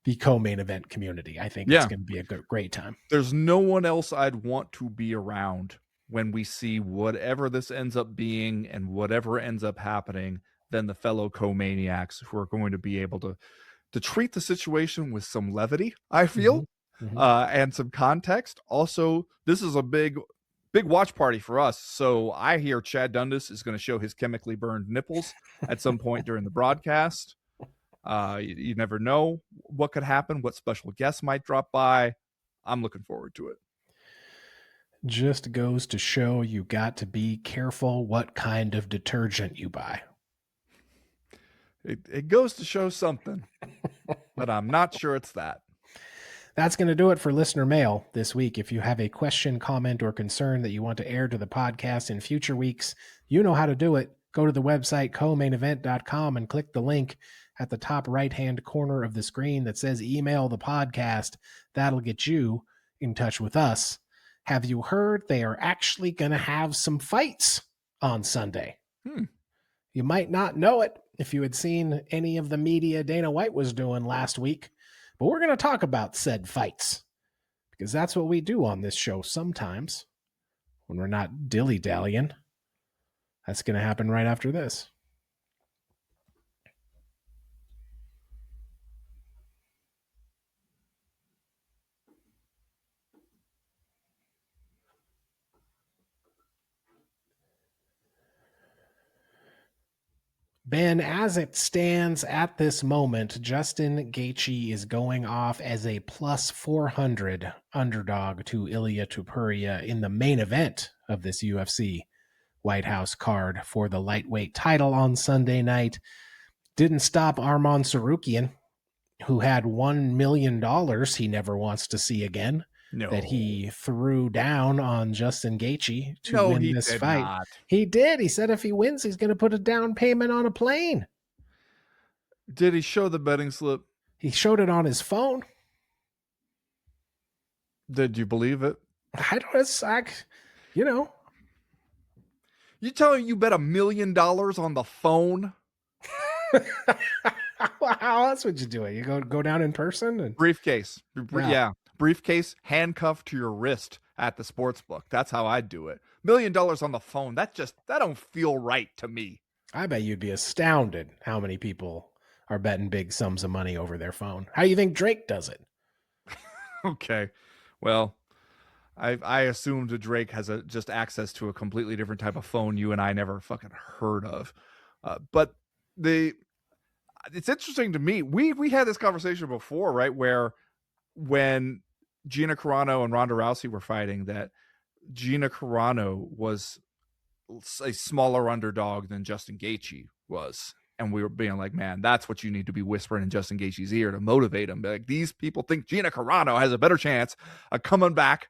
the co-main event community. I think it's going to be a great time. There's no one else I'd want to be around when we see whatever this ends up being and whatever ends up happening than the fellow co-maniacs who are going to be able to treat the situation with some levity, I feel, and some context. Also, this is a big watch party for us. So I hear Chad Dundas is going to show his chemically burned nipples at some point during the broadcast. You never know what could happen, what special guests might drop by. I'm looking forward to it. Just goes to show you got to be careful what kind of detergent you buy. It goes to show something, but I'm not sure it's that. That's going to do it for listener mail this week. If you have a question, comment, or concern that you want to air to the podcast in future weeks, you know how to do it. go to the website comainevent.com and click the link at the top right-hand corner of the screen that says email the podcast. That'll get you in touch with us. Have you heard they are actually going to have some fights on Sunday? You might not know it if you had seen any of the media Dana White was doing last week, but we're going to talk about said fights because that's what we do on this show sometimes when we're not dilly-dallying. That's going to happen right after this. Ben, as it stands at this moment, Justin Gaethje is going off as a plus 400 underdog to Ilia Topuria in the main event of this UFC White House card for the lightweight title on Sunday night. Didn't stop Arman Sarukian, who had $1 million he never wants to see again, that he threw down on Justin Gaethje to win this fight. Not. He did. He said if he wins, he's going to put a down payment on a plane. Did he show the betting slip? He showed it on his phone. Did you believe it? I don't, you know. You telling me you bet $1 million on the phone? How else would you do it? You go down in person? And briefcase. Yeah. Briefcase handcuffed to your wrist at the sports book. That's how I'd do it. $1 million on the phone. That don't feel right to me. I bet you'd be astounded how many people are betting big sums of money over their phone. How do you think Drake does it? Okay. Well, I assumed that Drake has just access to a completely different type of phone you and I never fucking heard of. But it's interesting to me. We had this conversation before, right? Where when Gina Carano and Ronda Rousey were fighting, that Gina Carano was a smaller underdog than Justin Gaethje was. And we were being like, man, that's what you need to be whispering in Justin Gaethje's ear to motivate him. Like, these people think Gina Carano has a better chance of coming back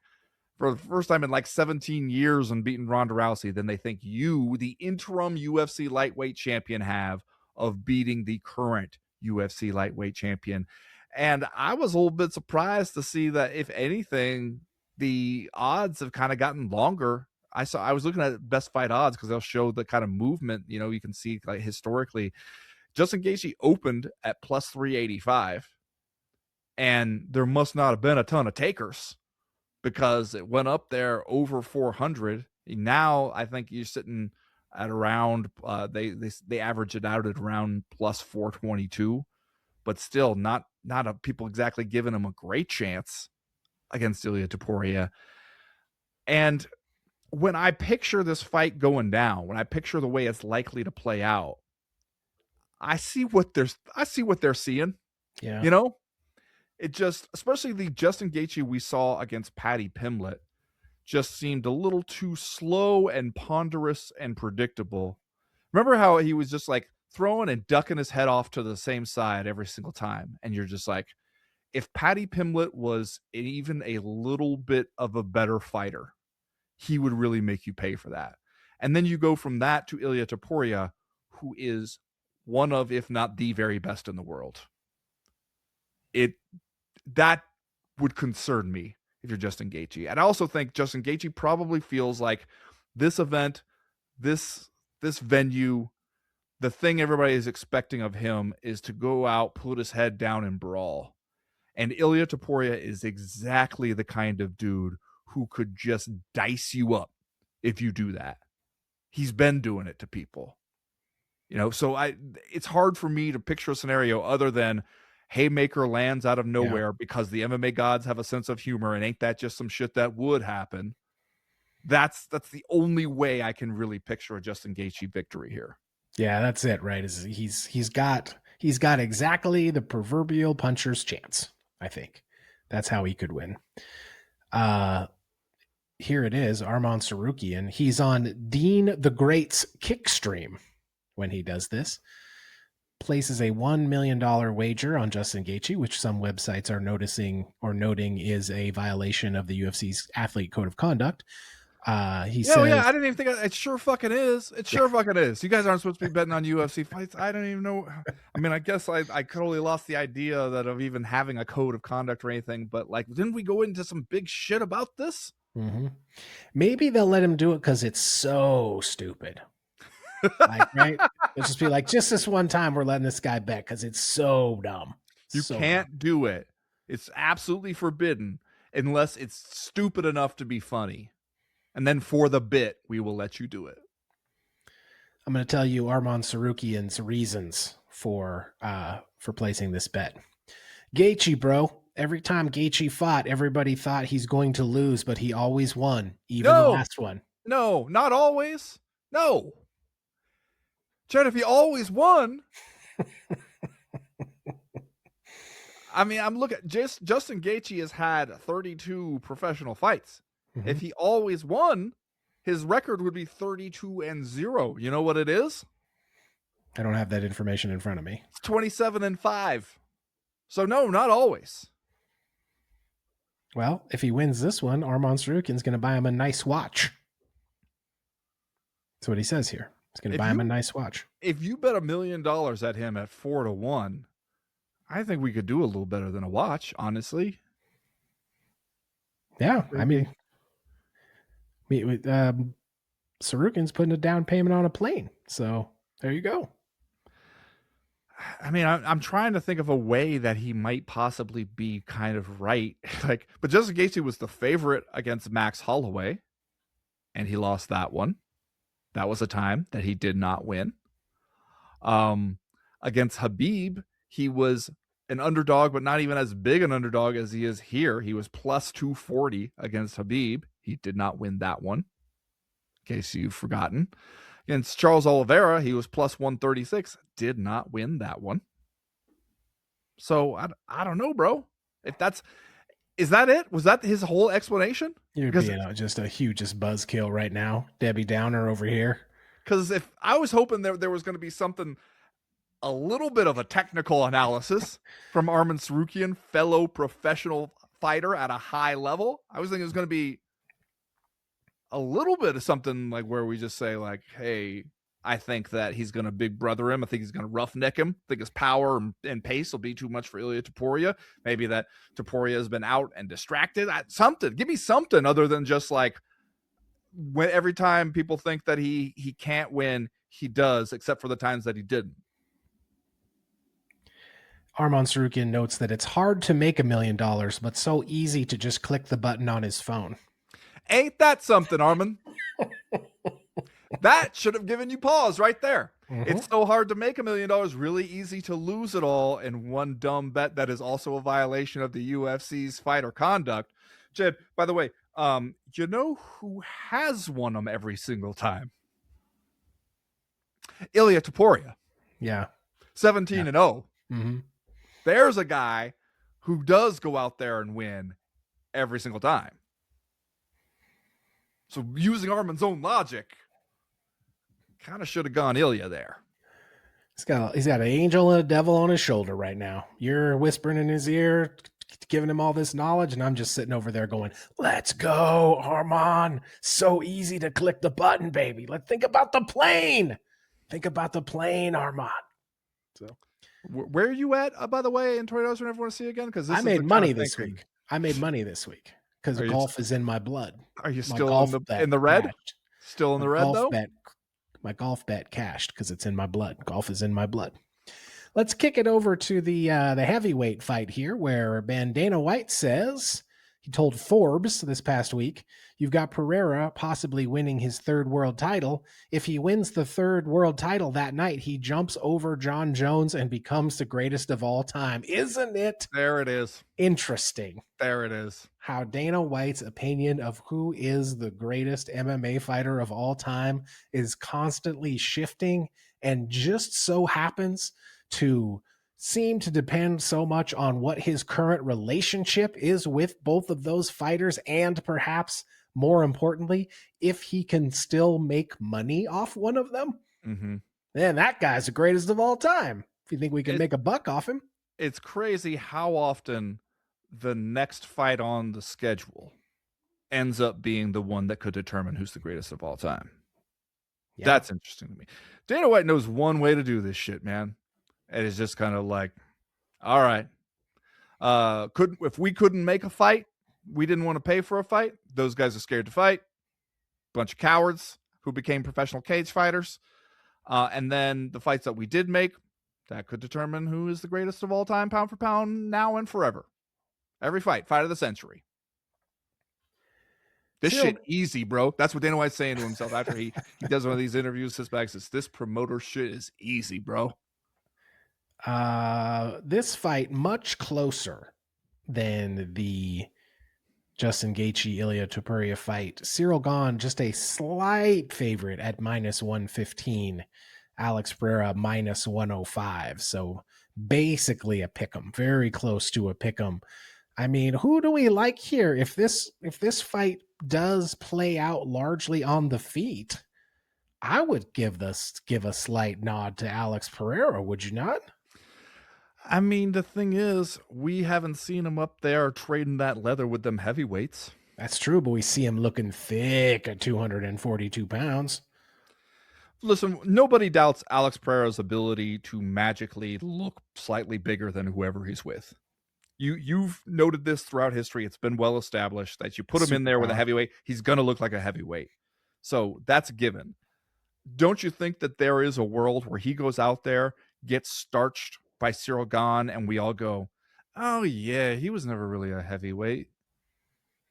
for the first time in like 17 years and beating Ronda Rousey than they think you, the interim UFC lightweight champion, have of beating the current UFC lightweight champion. And I was a little bit surprised to see that, if anything, the odds have kind of gotten longer. I was looking at best fight odds because they'll show the kind of movement, you can see like historically. Justin Gaethje opened at plus 385, and there must not have been a ton of takers because it went up there over 400. Now I think you're sitting at around they average it out at around plus 422, but still not people exactly giving him a great chance against Ilia Topuria. And when I picture this fight going down, when I picture the way it's likely to play out, I see what they're seeing. Yeah. It just, especially the Justin Gaethje we saw against Paddy Pimblett, just seemed a little too slow and ponderous and predictable. Remember how he was just like throwing and ducking his head off to the same side every single time? And you're just like, if Paddy Pimblett was even a little bit of a better fighter, he would really make you pay for that. And then you go from that to Ilia Topuria, who is one of, if not the very best in the world. That would concern me if you're Justin Gaethje. And I also think Justin Gaethje probably feels like this event, this venue, the thing everybody is expecting of him is to go out, put his head down, and brawl. And Ilia Topuria is exactly the kind of dude who could just dice you up if you do that. He's been doing it to people. So it's hard for me to picture a scenario other than haymaker lands out of nowhere because the MMA gods have a sense of humor, and ain't that just some shit that would happen? That's the only way I can really picture a Justin Gaethje victory here. Yeah, that's it, right? He's got exactly the proverbial puncher's chance. I think that's how he could win. Here it is, Arman Sarukian. He's on Dean the Great's kick stream when he does this. Places a $1 million wager on Justin Gaethje, which some websites are noting is a violation of the UFC's athlete code of conduct. He Yeah, says, I didn't even think it sure fucking is. It sure fucking is. You guys aren't supposed to be betting on UFC fights. I don't even know. I mean, I guess I totally lost the idea that of even having a code of conduct or anything, but like, didn't we go into some big shit about this? mm-hmm. Maybe they'll let him do it because it's so stupid. Like, right? They'll just be like, just this one time we're letting this guy bet because it's so dumb. You So dumb. can't do it. It's absolutely forbidden unless it's stupid enough to be funny. And then for the bit, we will let you do it. I'm going to tell you Arman Sarukian's reasons for placing this bet. Gaethje, bro. Every time Gaethje fought, everybody thought he's going to lose, but he always won, even the last one. No, not always. No. Chad, if he always won. I mean, I'm looking. Justin Gaethje has had 32 professional fights. Mm-hmm. If he always won, his record would be 32-0. You know what it is? I don't have that information in front of me. It's 27-5. So no, not always. Well, if he wins this one, Arman Sarukian's going to buy him a nice watch. That's what he says here. He's going to buy him a nice watch. If you bet $1 million at him at 4-1, I think we could do a little better than a watch, honestly. Yeah, I mean, Sarukian's putting a down payment on a plane, so there you go. I mean, I'm trying to think of a way that he might possibly be kind of right. But Justin Gaethje was the favorite against Max Holloway, and he lost that one. That was a time that he did not win. Against Khabib, he was an underdog, but not even as big an underdog as he is here. He was plus 240 against Khabib. He did not win that one, in case you've forgotten. Against Charles Oliveira, he was plus 136. Did not win that one. So I don't know, bro. Is that it? Was that his whole explanation? You're being just a hugest buzzkill right now, Debbie Downer over here. Because if I was hoping there was going to be something, a little bit of a technical analysis from Arman Sarukian, fellow professional fighter at a high level, I was thinking it was going to be a little bit of something like where we just say like, hey, I think that he's going to big brother him. I think he's going to roughneck him. I think his power and pace will be too much for Ilia Topuria. Maybe that Topuria has been out and distracted. Something. Give me something other than just like when every time people think that he can't win, he does, except for the times that he didn't. Arman Sarukian notes that it's hard to make $1 million, but so easy to just click the button on his phone. Ain't that something, Arman? That should have given you pause right there. Mm-hmm. It's so hard to make $1 million, really easy to lose it all in one dumb bet that is also a violation of the UFC's fighter conduct. Jed, by the way, you know who has won them every single time? Ilia Topuria. Yeah. 17-0. Mm-hmm. There's a guy who does go out there and win every single time. So using Arman's own logic, kind of should have gone Ilia there. He's got an angel and a devil on his shoulder right now. You're whispering in his ear, giving him all this knowledge, and I'm just sitting over there going, let's go, Arman. So easy to click the button, baby. Let's think about the plane. Think about the plane, Arman. So, where are you at, by the way, in $20 whenever I want to see again? Because I made money this week. I made money this week because golf is in my blood. Are you still in the red? Cashed. Still in the red, though? My golf bet cashed because it's in my blood. Golf is in my blood. Let's kick it over to the heavyweight fight here, where Dana White says, he told Forbes this past week, you've got Pereira possibly winning his third world title. If he wins the third world title that night, he jumps over John Jones and becomes the greatest of all time. Isn't it? There it is. Interesting. There it is. How Dana White's opinion of who is the greatest MMA fighter of all time is constantly shifting, and just so happens to seem to depend so much on what his current relationship is with both of those fighters, and perhaps more importantly, if he can still make money off one of them. Mm-hmm. Man, that guy's the greatest of all time. If you think we can make a buck off him. It's crazy how often the next fight on the schedule ends up being the one that could determine who's the greatest of all time. Yeah. That's interesting to me. Dana White knows one way to do this shit, man. And it's just kind of like, all right, if we couldn't make a fight, we didn't want to pay for a fight. Those guys are scared to fight. Bunch of cowards who became professional cage fighters. And then the fights that we did make, that could determine who is the greatest of all time, pound for pound, now and forever. Every fight of the century. This shit easy, bro. That's what Dana White's saying to himself after he does one of these interviews. Sits back, says, "This promoter shit is easy, bro." This fight much closer than the Justin Gaethje Ilia Topuria fight. Cyril Gane just a slight favorite at -115. Alex Pereira -105. So basically a pick'em, very close to a pick'em. I mean, who do we like here? If this fight does play out largely on the feet, I would give a slight nod to Alex Pereira, would you not? I mean, the thing is, we haven't seen him up there trading that leather with them heavyweights. That's true, but we see him looking thick at 242 pounds. Listen, nobody doubts Alex Pereira's ability to magically look slightly bigger than whoever he's with. You've noted this throughout history. It's been well established that you put him in there with a heavyweight, he's going to look like a heavyweight. So that's a given. Don't you think that there is a world where he goes out there, gets starched by Cyril Gane, and we all go, "Oh yeah, he was never really a heavyweight."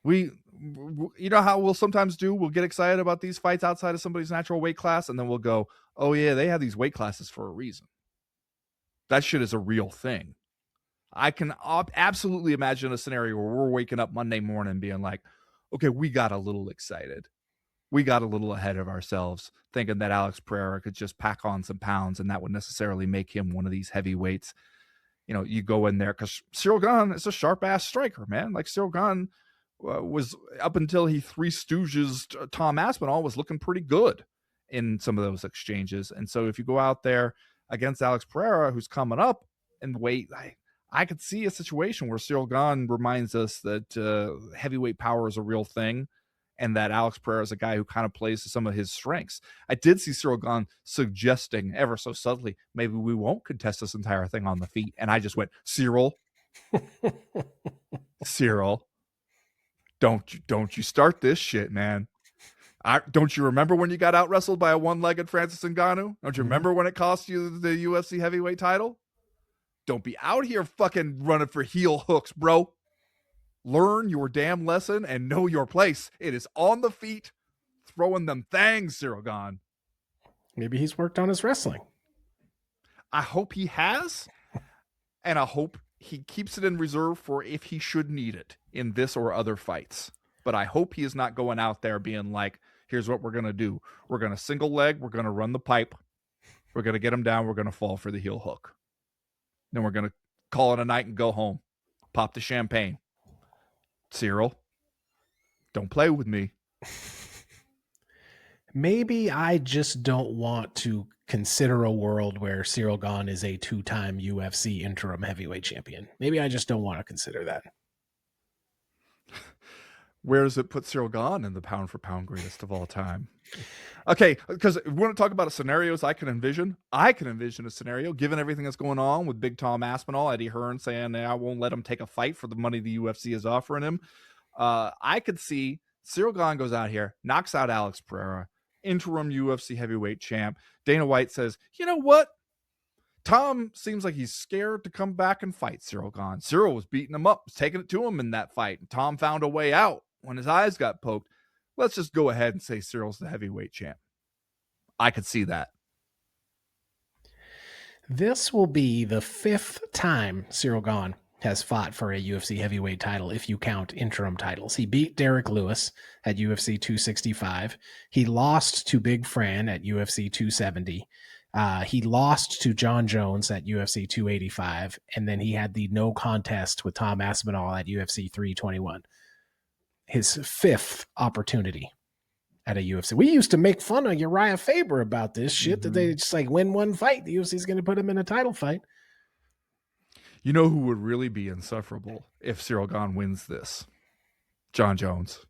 You know how we'll sometimes do? We'll get excited about these fights outside of somebody's natural weight class, and then we'll go, "Oh yeah, they have these weight classes for a reason." That shit is a real thing. I can absolutely imagine a scenario where we're waking up Monday morning being like, "Okay, we got a little excited. We got a little ahead of ourselves, thinking that Alex Pereira could just pack on some pounds and that would necessarily make him one of these heavyweights." You know, you go in there because Cyril Gane is a sharp ass striker, man. Like Cyril Gane was, up until he Three Stooges Tom Aspinall, was looking pretty good in some of those exchanges. And so if you go out there against Alex Pereira, who's coming up in weight, I could see a situation where Cyril Gane reminds us that heavyweight power is a real thing, and that Alex Pereira is a guy who kind of plays to some of his strengths. I did see Cyril Gane suggesting ever so subtly, maybe we won't contest this entire thing on the feet. And I just went, Cyril, don't you start this shit, man. Don't you remember when you got out wrestled by a one-legged Francis Ngannou? Don't you remember when it cost you the UFC heavyweight title? Don't be out here fucking running for heel hooks, bro. Learn your damn lesson and know your place. It is on the feet, throwing them things, Cyril Gane. Maybe he's worked on his wrestling. I hope he has, and I hope he keeps it in reserve for if he should need it in this or other fights. But I hope he is not going out there being like, here's what we're going to do. We're going to single leg. We're going to run the pipe. We're going to get him down. We're going to fall for the heel hook. Then we're going to call it a night and go home. Pop the champagne. Cyril, don't play with me. Maybe I just don't want to consider a world where Cyril Gane is a 2-time UFC interim heavyweight champion. Maybe I just don't want to consider that. Where does it put Cyril Gane in the pound for pound greatest of all time? Okay, because we want to talk about scenarios I can envision. I can envision a scenario, given everything that's going on with Big Tom Aspinall, Eddie Hearn saying, I won't let him take a fight for the money the UFC is offering him. I could see Cyril Gane goes out here, knocks out Alex Pereira, interim UFC heavyweight champ. Dana White says, you know what? Tom seems like he's scared to come back and fight Cyril Gane. Cyril was beating him up, was taking it to him in that fight. And Tom found a way out when his eyes got poked. Let's just go ahead and say Cyril's the heavyweight champ. I could see that. This will be the 5th time Cyril Gane has fought for a UFC heavyweight title if you count interim titles. He beat Derek Lewis at UFC 265. He lost to Big Fran at UFC 270. He lost to John Jones at UFC 285. And then he had the no contest with Tom Aspinall at UFC 321. His 5th opportunity at a UFC. We used to make fun of Uriah Faber about this shit, that they just like win one fight, the UFC is going to put him in a title fight. You know who would really be insufferable if Cyril Gane wins this? John Jones.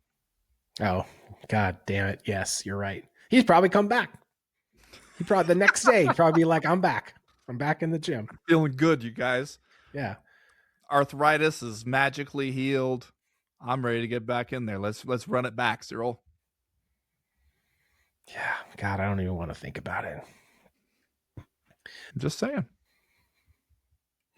Oh, God damn it. Yes, you're right. He's probably come back. He probably the next day, he'd probably be like, I'm back. I'm back in the gym. Feeling good, you guys. Yeah. Arthritis is magically healed. I'm ready to get back in there. Let's run it back, Cyril. Yeah. God, I don't even want to think about it. I'm just saying.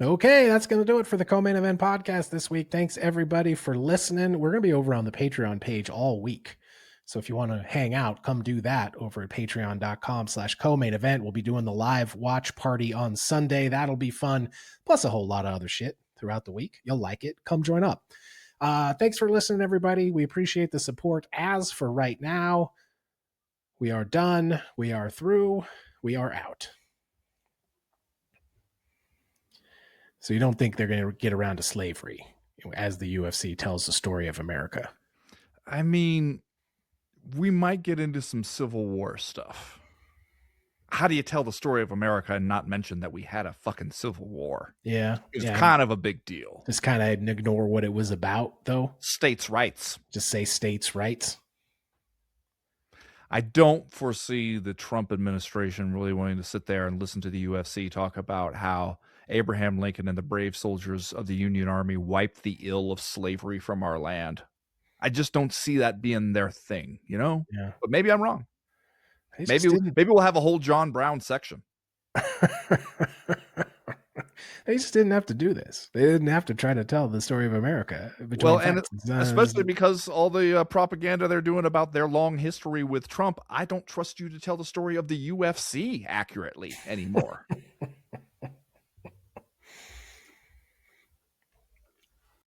Okay, that's going to do it for the Co-Main Event podcast this week. Thanks everybody for listening. We're going to be over on the Patreon page all week. So if you want to hang out, come do that over at patreon.com/co-main event. We'll be doing the live watch party on Sunday. That'll be fun. Plus a whole lot of other shit throughout the week. You'll like it. Come join up. Thanks for listening, everybody. We appreciate the support. As for right now, we are done. We are through. We are out. So you don't think they're going to get around to slavery as the UFC tells the story of America? I mean, we might get into some Civil War stuff. How do you tell the story of America and not mention that we had a fucking Civil War? Yeah. It's kind of a big deal. Just kind of ignore what it was about, though. States' rights. Just say states' rights. I don't foresee the Trump administration really wanting to sit there and listen to the UFC talk about how Abraham Lincoln and the brave soldiers of the Union Army wiped the ill of slavery from our land. I just don't see that being their thing, you know? Yeah. But maybe I'm wrong. Maybe Maybe we'll have a whole John Brown section. They just didn't have to do this. They didn't have to try to tell the story of America. Well, and especially because all the propaganda they're doing about their long history with Trump, I don't trust you to tell the story of the UFC accurately anymore.